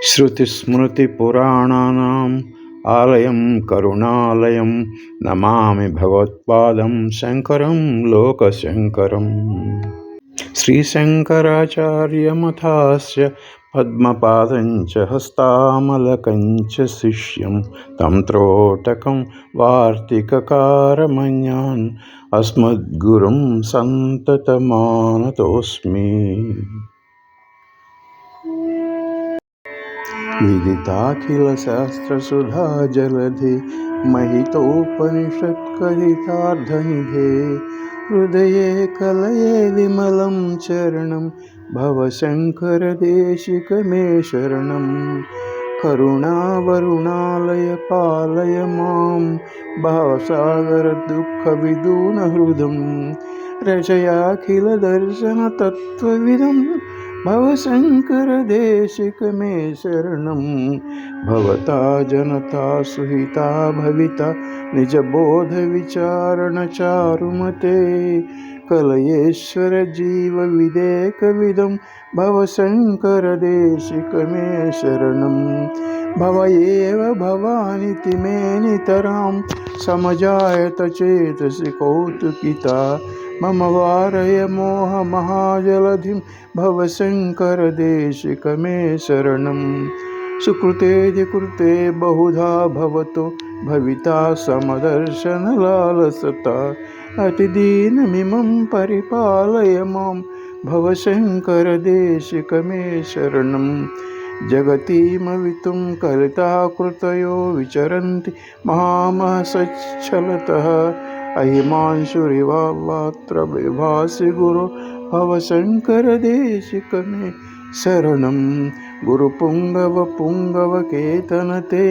श्रुतिस्मृतिपुराणानाम् आलयं करुणालयं नमामि भगवत्पादं शङ्करं लोकशङ्करम्। श्रीशङ्कराचार्यमथास्य पद्मपादं च हस्तामलकं च शिष्यं तं त्रोटकं वार्तिककारमन्यान् अस्मद्गुरुं सन्ततमानतोऽस्मि। विदिताखिलशास्त्रसुधा जलधे महितोपनिषत्कथितार्धनिधे हृदये कलये विमलं चरणं भवशङ्करदेशिकमे शरणं। करुणावरुणालय पालय मां भावसागरदुःखविदूनहृदं रचयाखिलदर्शनतत्त्वविदं भवशङ्करदेशिकमे शरणं। भवता जनता सुहिता भविता निजबोधविचारणचारुमते कलयेश्वर जीवविदेकविदं भवशङ्करदेशिकमे शरणं। भव एव भवानिति मे नितरां समजायत चेतसि कौतुकिता मम वारय मोहमहाजलधिं भवशङ्करदेशिकमे शरणं। सुकृतेऽधिकृते बहुधा भवतो भविता समदर्शनलालसता अतिदीनमिमं परिपालय मां भवशङ्करदेशिकमे शरणं। जगतीमवितुं कलिताकृतयो विचरन्ति महामहसच्छलतः अहिमांशुरिवात्र विभासि गुरो भवशङ्करदेशिकमे शरणं। गुरुपुङ्गवपुङ्गवकेतनते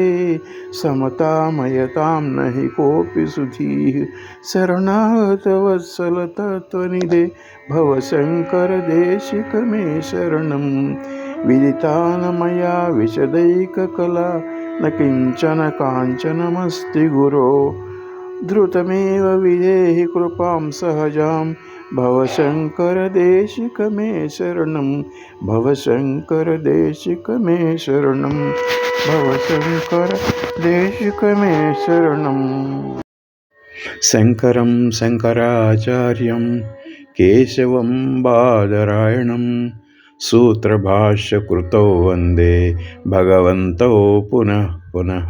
समतामयतां नहि कोऽपि सुधीः शरणागतवत्सलतत्त्वनिधे भवशङ्करदेशिकमे शरणं। विदिता न मया विशदैककला न किञ्चन काञ्चनमस्ति गुरो धृतमेव विधेहि कृपां सहजां भवशङ्करदेशिकमे शरणं। भवशङ्करदेशिकमे शरणं। भवशङ्करदेशिकमे शरणं। शङ्करं शङ्कराचार्यं केशवं बादरायणं सूत्रभाष्यकृतौ वन्दे भगवन्तौ पुनः पुनः।